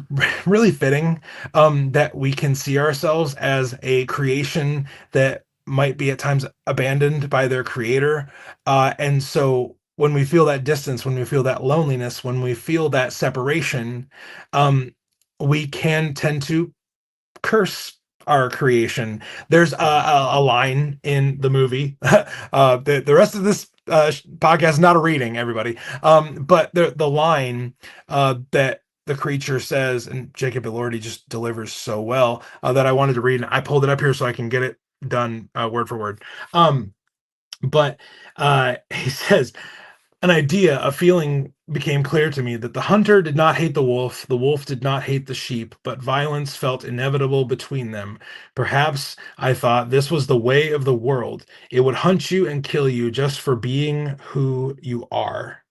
really fitting, that we can see ourselves as a creation that might be at times abandoned by their creator, and so when we feel that distance, when we feel that loneliness, when we feel that separation, um, we can tend to curse our creation. There's Mhm. a line in the movie. The rest of this podcast is not a reading, everybody. But the line that the creature says, and Jacob Elordi just delivers so well, that I wanted to read, and I pulled it up here so I can get it done word for word. Um, but he says, an idea, a feeling became clear to me that the hunter did not hate the wolf did not hate the sheep, but violence felt inevitable between them. Perhaps, I thought, this was the way of the world. It would hunt you and kill you just for being who you are.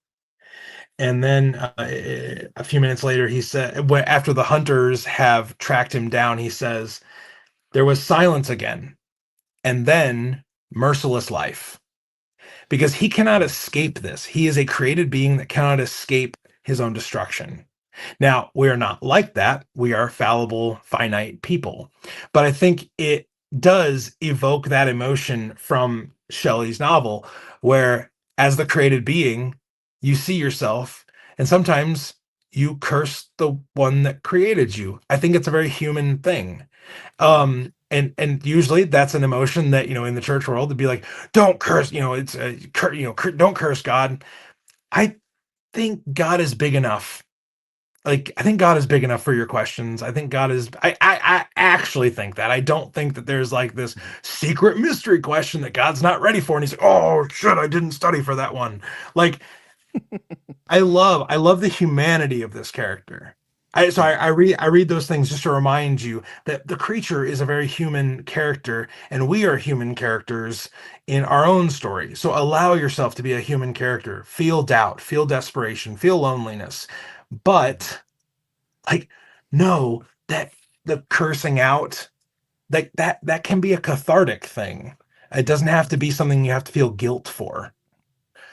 And then a few minutes later, he said, after the hunters have tracked him down, he says, there was silence again, and then merciless life, because he cannot Mm. escape this. He is a created being that cannot escape his own destruction. Now, we are not like that. We are fallible, finite people. But I think it does evoke that emotion from Shelley's novel, where as the created being, you see yourself, and sometimes you curse the one that created you. I think it's a very human thing. Yeah. And usually that's an emotion that, in the church world, to be like, don't curse, it's don't curse God. I think God is big enough. Like, I think God is big enough for your questions. I think God is, I actually think that. I don't think that there's like this Mhm. secret mystery question that God's not ready for. And he's like, oh shit, I didn't study for that one. Like, I love the humanity of this character. I read those things just to remind you that the creature is a very human character, and we are human characters in our own story. So allow yourself to be a human character. Feel doubt, feel desperation, feel loneliness, Mhm. but like know that the cursing out, that can be a cathartic thing. It doesn't have to be something you have to feel guilt for.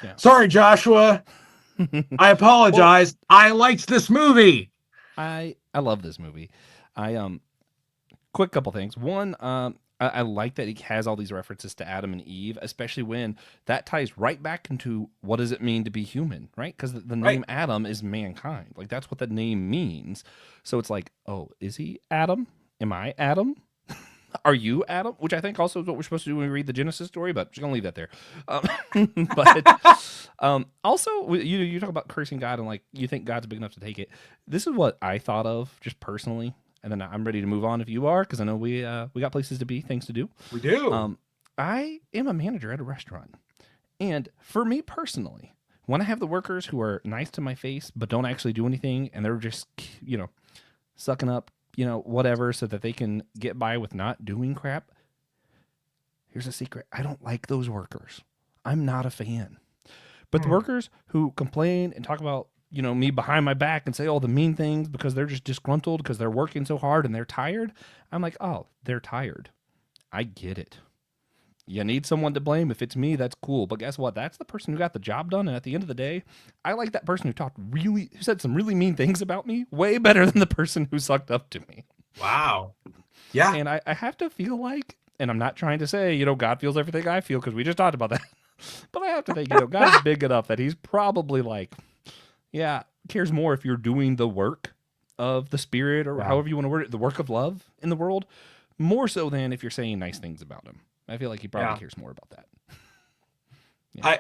Yeah. Sorry, Joshua. I Well, apologize. I liked this movie. I love this movie. I quick couple things. One, I like that he has all these references to Adam and Eve, especially when that ties right back into what does it mean to be human, right? Because the Right. name Adam is mankind. Like that's what the name means. So it's like, oh, is he Adam? Am I Adam? Are you Adam? Which I think also is what we're supposed to do when we read the Genesis story, but just gonna leave that there. But also, you talk about cursing God and like you think God's big enough to take it. This is what I thought of just personally, and then I'm ready to move on if you are, because I know we got places to be, things to do. We do. Um, I am a manager at a restaurant, and for me personally, when I have the workers who are nice to my face but don't actually do anything, and they're just sucking up whatever so that they can get by with not doing crap. Here's a secret: I don't like those workers. I'm not a fan. But the Hmm. workers who complain and talk about me behind my back and say all the mean things because they're just disgruntled because they're working so hard and they're tired, I'm like, oh, they're tired. I get it. You need someone to blame. If it's me, that's cool. But guess what? That's the person who got the job done. And at the end of the day, I like that person who said some really mean things about me way better than the person who sucked up to me. Wow. Yeah. And I have to feel like, and I'm not trying to say, God feels everything I feel because we just talked about that. But I have to think, God's big enough that he's probably like, yeah, cares more if you're doing the work of the spirit or Yeah. however you want to word it, the work of love in the world, more so than if you're saying nice things about him. I feel like he probably Yeah. cares more about that. Yeah. I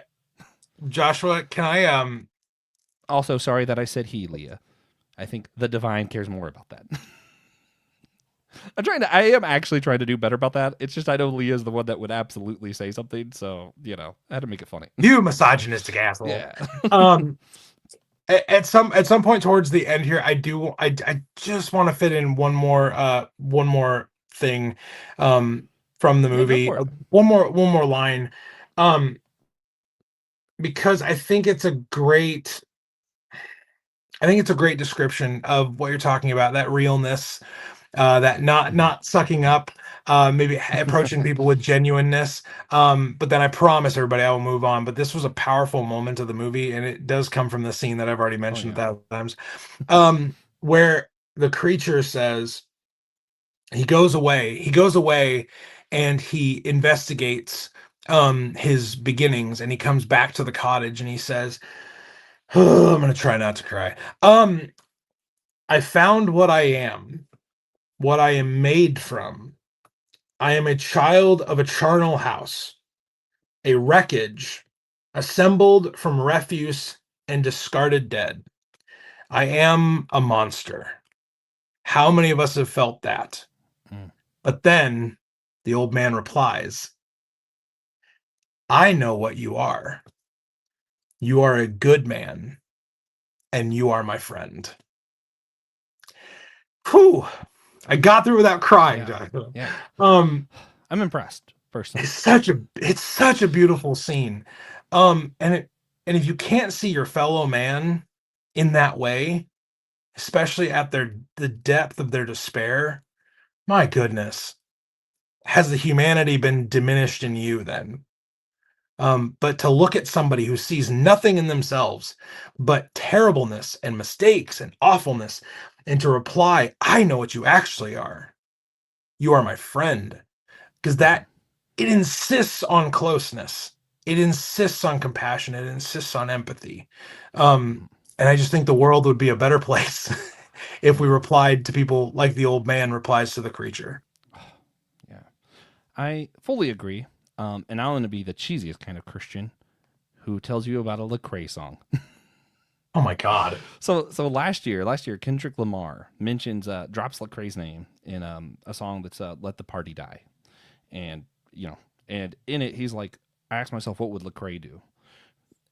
Joshua, can I Also, sorry that I said he, Leah. I think the divine cares more about that. I am actually trying to do better about that. It's just I know Leah's the one that would absolutely say something, so I had to make it funny. you misogynistic asshole. Yeah. Um at some point towards the end here, I just want to fit in one more thing from the Yeah, go movie. for it. One more line. Um because I think it's a great description of what you're talking about, that realness, that not sucking up, maybe approaching people with genuineness. But then I promise everybody I will move on. But this was a powerful moment of the movie, and it does come from the scene that I've already Oh mentioned yeah. 1,000 times, where the creature says he goes away, and he investigates his beginnings, and he comes back to the cottage, and he says, oh, I'm gonna try not to cry. Um, I found what I am made from. I am a child of a charnel house, a wreckage assembled from refuse and discarded dead. I am a monster. How many of us have felt that? Mm. But then the old man replies, I know what you are. You are a good man, and you are my friend. Whew. I got through without crying, Yeah. Jonathan. Yeah. Um, I'm impressed, personally. it's such a beautiful scene. And if you can't see your fellow man in that way, especially at the depth of their despair, my goodness, has the humanity been diminished in you then? But to look at somebody who sees nothing in themselves but terribleness and mistakes and awfulness, and to reply, I know what you actually are. You are my friend. Because Mhm. that it insists on closeness. It insists on compassion. It insists on empathy. Um, Mhm. and I just think the world would be a better place if we Yeah. replied to people like the old man replies to the creature. Yeah. I fully agree. And I'm going to be the cheesiest kind of Christian who tells you about a Lecrae song. Oh my God. So last year, Kendrick Lamar mentions drops Lecrae's name in a song that's "Let the Party Die," and and in it he's like, I asked myself, what would Lecrae do?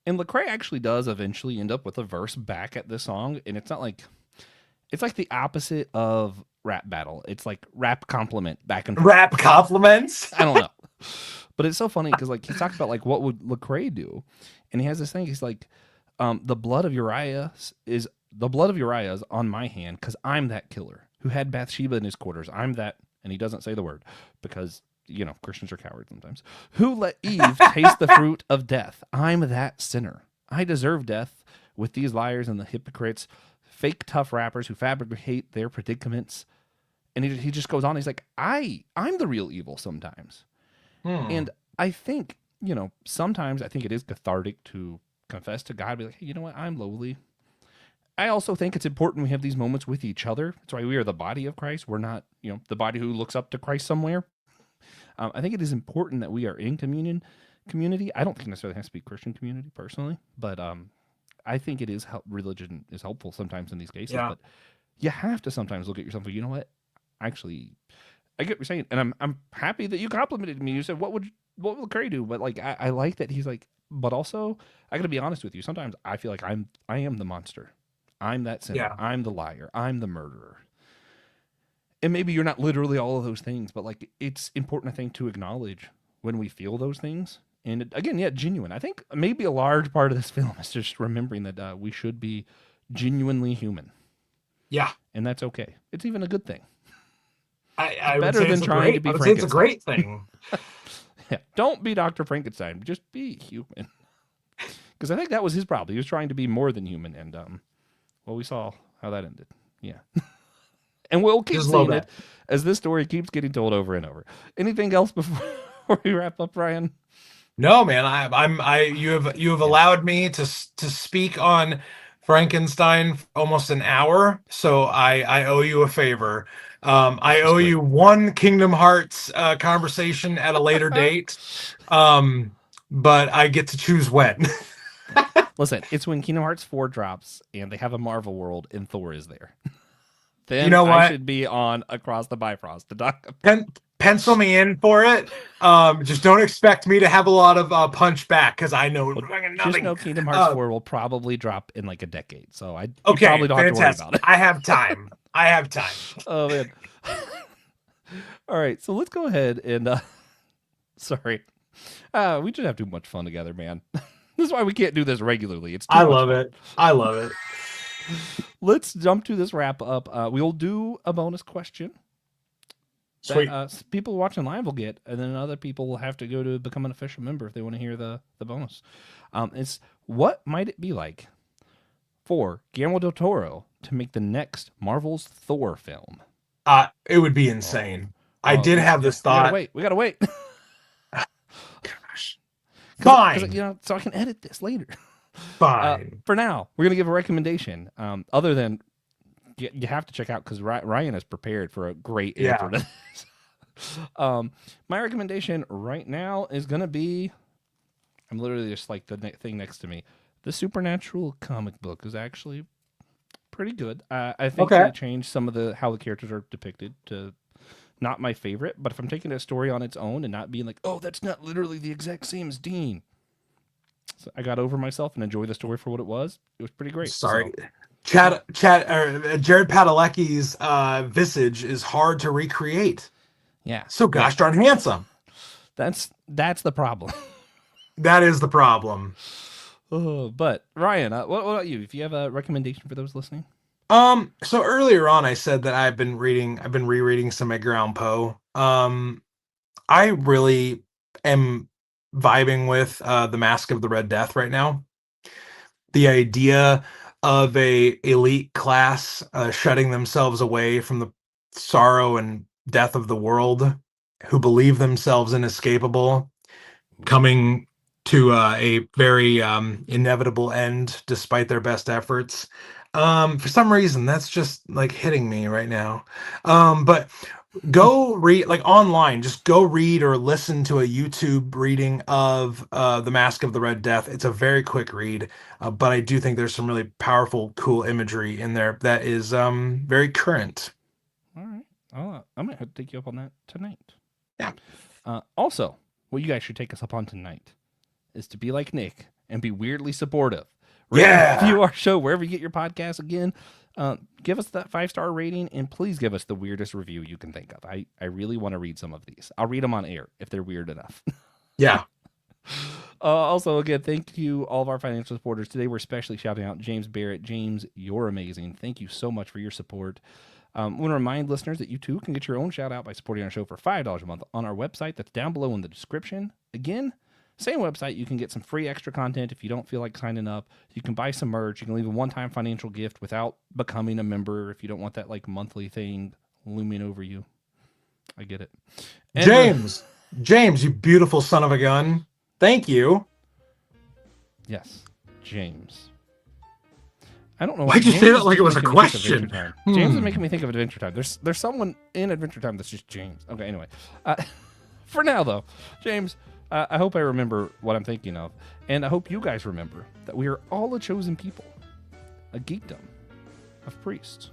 And Lecrae actually does eventually end up with a verse back at this song, and It's like the opposite of rap battle. It's like rap compliment back and forth. Rap compliments. I don't know. But it's so funny because like he talks about like what would Lecrae do, and he has this thing. He's like, the blood of Uriah is on my hand because I'm that killer who had Bathsheba in his quarters. I'm that, and he doesn't say the word because Christians are cowards sometimes. Who let Eve taste the fruit of death? I'm that sinner. I deserve death with these liars and the hypocrites, fake tough rappers who fabricate their predicaments. And he just goes on. He's like, I'm the real evil sometimes. And I think, sometimes I think it is cathartic to confess to God, be like, hey, you know what? I'm lowly. I also think it's important we have these moments with each other. That's why we are the body of Christ. We're not, the body who looks up to Christ somewhere. I think it is important that we are in community. I don't think necessarily it has to be Christian community personally, but I think it is religion is helpful sometimes in these cases. Yeah. But you have to sometimes look at yourself and you know what? Actually, I get what you're saying, and I'm happy that you complimented me. You said, what would Lecrae do? But like, I like that he's like, but also, I got to be honest with you. Sometimes I feel like I am the monster. I'm that sinner. Yeah. I'm the liar. I'm the murderer. And maybe you're not literally all of those things, but like, it's important, I think, to acknowledge when we feel those things. And again, genuine. I think maybe a large part of this film is just remembering that we should be genuinely human. Yeah, and that's okay. It's even a good thing. I better than trying to be Frankenstein. It's a great thing. Yeah, don't be Dr. Frankenstein. Just be human. Because I think that was his problem. He was trying to be more than human, and we saw how that ended. Yeah, and we'll keep seeing it as this story keeps getting told over and over. Anything else before we wrap up, Ryan? No, man. You have allowed me to speak on Frankenstein for almost an hour, so I owe you a favor. I owe you one Kingdom Hearts conversation at a later date, but I get to choose when. Listen, it's when Kingdom Hearts 4 drops and they have a Marvel world and Thor is there. Then I should be on Across the Bifrost to talk about. Pencil me in for it. Just don't expect me to have a lot of punch back because I know nothing. Just know Kingdom Hearts 4 will probably drop in like a decade, so you probably don't have to worry about it. I have time. Oh man. All right, so let's go ahead and sorry, we just have too much fun together, man. This is why we can't do this regularly. It's I love it. Let's jump to this wrap up. We'll do a bonus question. Sweet. That people watching live will get, and then other people will have to go to become an official member if they want to hear the bonus. It's what might it be like for Guillermo del Toro to make the next Marvel's Thor film? It would be insane. I did have this thought. We gotta wait. Gosh. Fine. So I can edit this later. Fine. For now, we're gonna give a recommendation. Other than you have to check out because Ryan is prepared for a great answer to this. My recommendation right now is gonna be. I'm literally just like the thing next to me. The Supernatural comic book is actually pretty good. I think they changed some of how the characters are depicted to not my favorite, but if I'm taking a story on its own and not being like, oh, that's not literally the exact same as Dean. So I got over myself and enjoyed the story for what it was. It was pretty great. Sorry. Jared Padalecki's visage is hard to recreate. Yeah. So gosh darn handsome. That's the problem. That is the problem. But Ryan, what about you? If you have a recommendation for those listening? So earlier on, I said that I've been rereading some Edgar Allan Poe. I really am vibing with The Mask of the Red Death right now. The idea of a elite class shutting themselves away from the sorrow and death of the world, who believe themselves inescapable, coming to a very inevitable end despite their best efforts. For some reason, that's just like hitting me right now. But go read, like online, just go read or listen to a YouTube reading of The Mask of the Red Death. It's a very quick read, but I do think there's some really powerful, cool imagery in there that is very current. All right. I might have to take you up on that tonight. Yeah. Also, what you guys should take us up on tonight is to be like Nick and be weirdly supportive. Yeah. Review our show wherever you get your podcasts. Again, Give us that 5-star rating, and please give us the weirdest review you can think of. I really want to read some of these. I'll read them on air if they're weird enough. Yeah. Also, again, thank you all of our financial supporters. Today, we're especially shouting out James Barrett. James, you're amazing. Thank you so much for your support. I want to remind listeners that you too can get your own shout out by supporting our show for $5 a month on our website. That's down below in the description. Again, same website. You can get some free extra content if you don't feel like signing up. You can buy some merch. You can leave a one-time financial gift without becoming a member if you don't want that like monthly thing looming over you. I get it. And James, you beautiful son of a gun. Thank you. Yes, James. I don't know. Why'd you say that like it was a question? James is making me think of Adventure Time. There's someone in Adventure Time that's just James. Okay, anyway. For now, though, James, I hope I remember what I'm thinking of. And I hope you guys remember that we are all a chosen people, a geekdom of priests.